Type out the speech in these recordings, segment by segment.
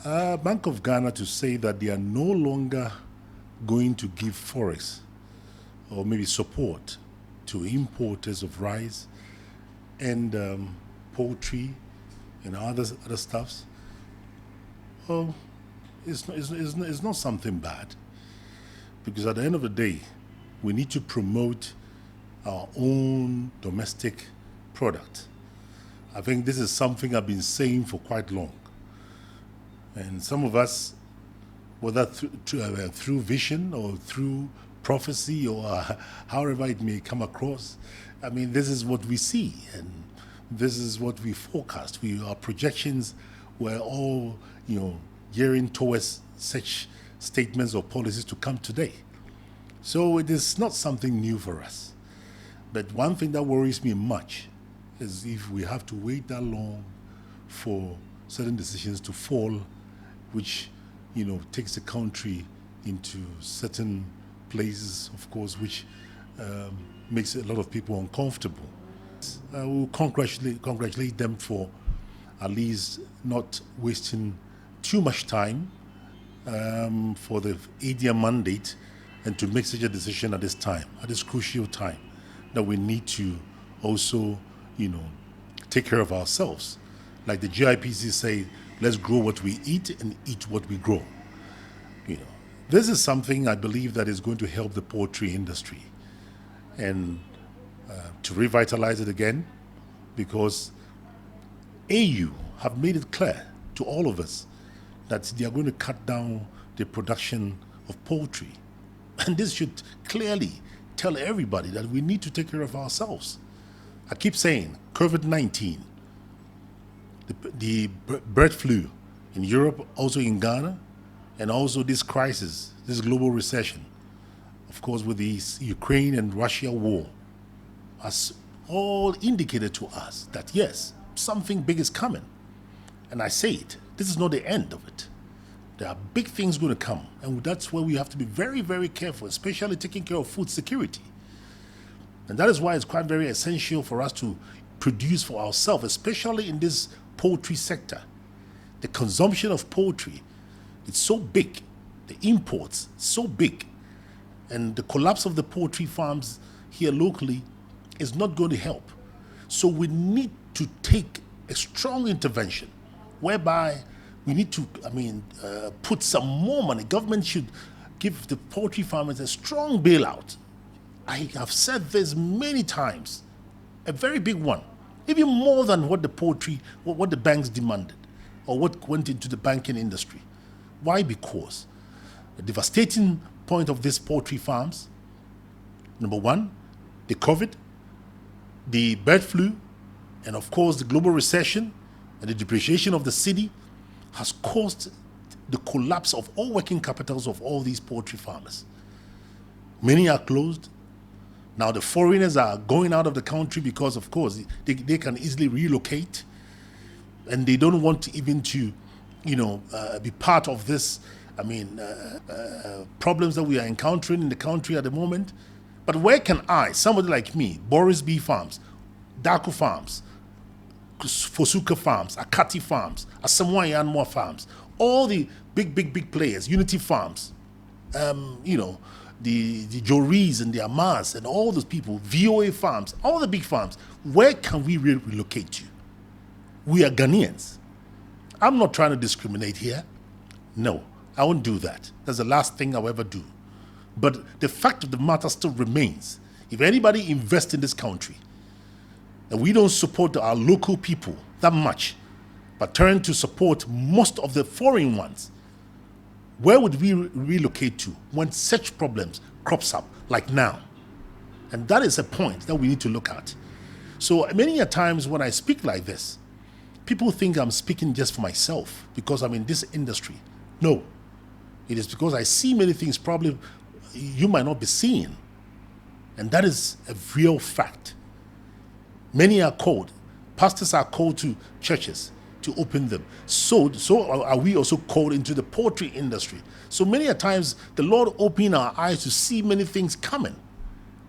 Bank of Ghana to say that they are no longer going to give forex or maybe support to importers of rice and poultry and other stuffs. Well, it's not something bad, because at the end of the day, we need to promote our own domestic product. I think this is something I've been saying for quite long. And some of us, whether through vision or through prophecy or however it may come across, I mean, this is what we see and this is what we forecast. Our projections were all, gearing towards such statements or policies to come today. So it is not something new for us. But one thing that worries me much is if we have to wait that long for certain decisions to fall, which, takes the country into certain places, of course, which makes a lot of people uncomfortable. We'll congratulate them for at least not wasting too much time for the 8-year mandate and to make such a decision at this crucial time that we need to also, take care of ourselves. Like the GIPC say, let's grow what we eat and eat what we grow. This is something I believe that is going to help the poultry industry and to revitalize it again, because AU have made it clear to all of us that they are going to cut down the production of poultry. And this should clearly tell everybody that we need to take care of ourselves. I keep saying COVID-19, the bird flu in Europe, also in Ghana, and also this crisis, this global recession, of course, with the Ukraine and Russia war, has all indicated to us that yes, something big is coming. And I say it, this is not the end of it. There are big things going to come, and that's where we have to be very, very careful, especially taking care of food security. And that is why it's quite very essential for us to produce for ourselves, especially in this poultry sector. The consumption of poultry, it's so big, the imports so big, and the collapse of the poultry farms here locally is not going to help. So we need to take a strong intervention whereby we need to, put some more money. Government should give the poultry farmers a strong bailout. I have said this many times, a very big one, even more than what the banks demanded or what went into the banking industry. Why? Because the devastating point of these poultry farms, number one, the COVID, the bird flu, and of course the global recession and the depreciation of the cedi has caused the collapse of all working capitals of all these poultry farmers. Many are closed. Now the foreigners are going out of the country because, of course, they can easily relocate, and they don't want even to, be part of this, problems that we are encountering in the country at the moment. But where can I, somebody like me, Boris B Farms, Daku Farms, Fosuka Farms, Akati Farms, Asamoah Yanmore Farms, all the big players, Unity Farms, the Joris and the Amas and all those people, VOA Farms, all the big farms, where can we relocate to? We are Ghanaians. I'm not trying to discriminate here. No, I won't do that. That's the last thing I'll ever do. But the fact of the matter still remains. If anybody invests in this country, and we don't support our local people that much, but turn to support most of the foreign ones, where would we relocate to when such problems crops up like now? And that is a point that we need to look at. So many a times when I speak like this, people think I'm speaking just for myself because I'm in this industry. No, it is because I see many things probably you might not be seeing. And that is a real fact. Many are called, pastors are called to churches to open them. So are we also called into the poultry industry. So many a times the Lord opened our eyes to see many things coming.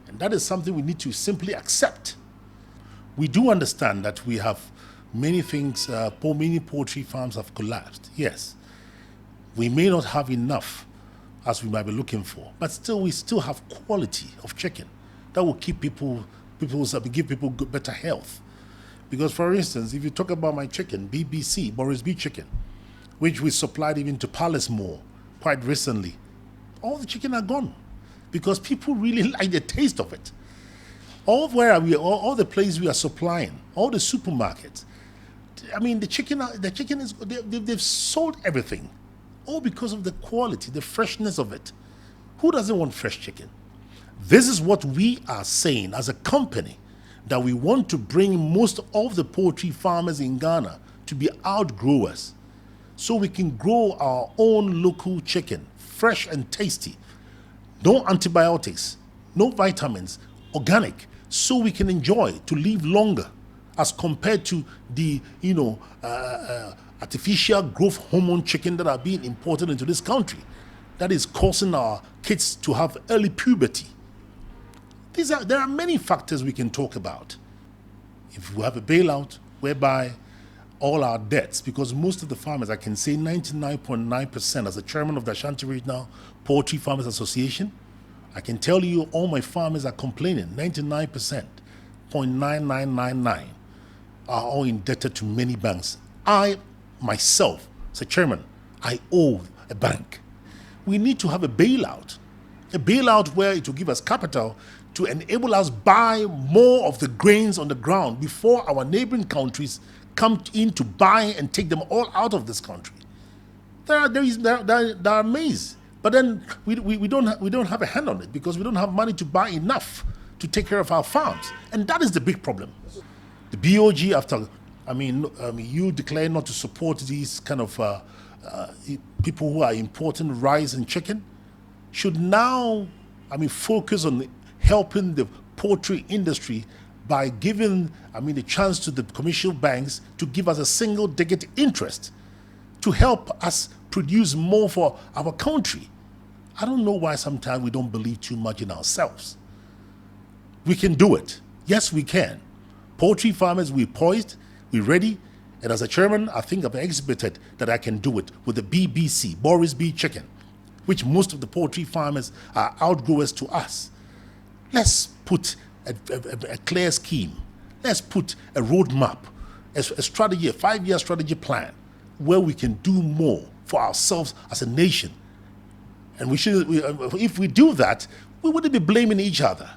And that is something we need to simply accept. We do understand that we have many things, many poultry farms have collapsed, yes. We may not have enough as we might be looking for, but still we still have quality of chicken that will keep give people better health. Because, for instance, if you talk about my chicken, BBC, Boris Baidoo chicken, which we supplied even to Palace Mall quite recently, all the chicken are gone because people really like the taste of it. All the places we are supplying, all the supermarkets, I mean, the chicken is, they've sold everything, all because of the quality, the freshness of it. Who doesn't want fresh chicken? This is what we are saying as a company, that we want to bring most of the poultry farmers in Ghana to be outgrowers, so we can grow our own local chicken, fresh and tasty, no antibiotics, no vitamins, organic, so we can enjoy to live longer as compared to the artificial growth hormone chicken that are being imported into this country that is causing our kids to have early puberty. There are many factors we can talk about. If we have a bailout whereby all our debts, because most of the farmers, I can say 99.9% as the chairman of the Ashanti Regional Poultry Farmers Association, I can tell you all my farmers are complaining, 99%, 0.9999 are all indebted to many banks. I, myself, as a chairman, I owe a bank. We need to have a bailout where it will give us capital to enable us buy more of the grains on the ground before our neighboring countries come in to buy and take them all out of this country. There are maize, but then we don't have a hand on it because we don't have money to buy enough to take care of our farms, and that is the big problem. The BOG, after you declare not to support these kind of people who are importing rice and chicken, should now focus on helping the poultry industry by giving the chance to the commercial banks to give us a single-digit interest to help us produce more for our country. I don't know why sometimes we don't believe too much in ourselves. We can do it. Yes, we can. Poultry farmers, we're poised, we're ready, and as a chairman, I think I've exhibited that I can do it with the BBC, Boris Baidoo chicken, which most of the poultry farmers are outgrowers to us. Let's put a clear scheme. Let's put a roadmap, a strategy, a 5-year strategy plan where we can do more for ourselves as a nation. And if we do that, we wouldn't be blaming each other.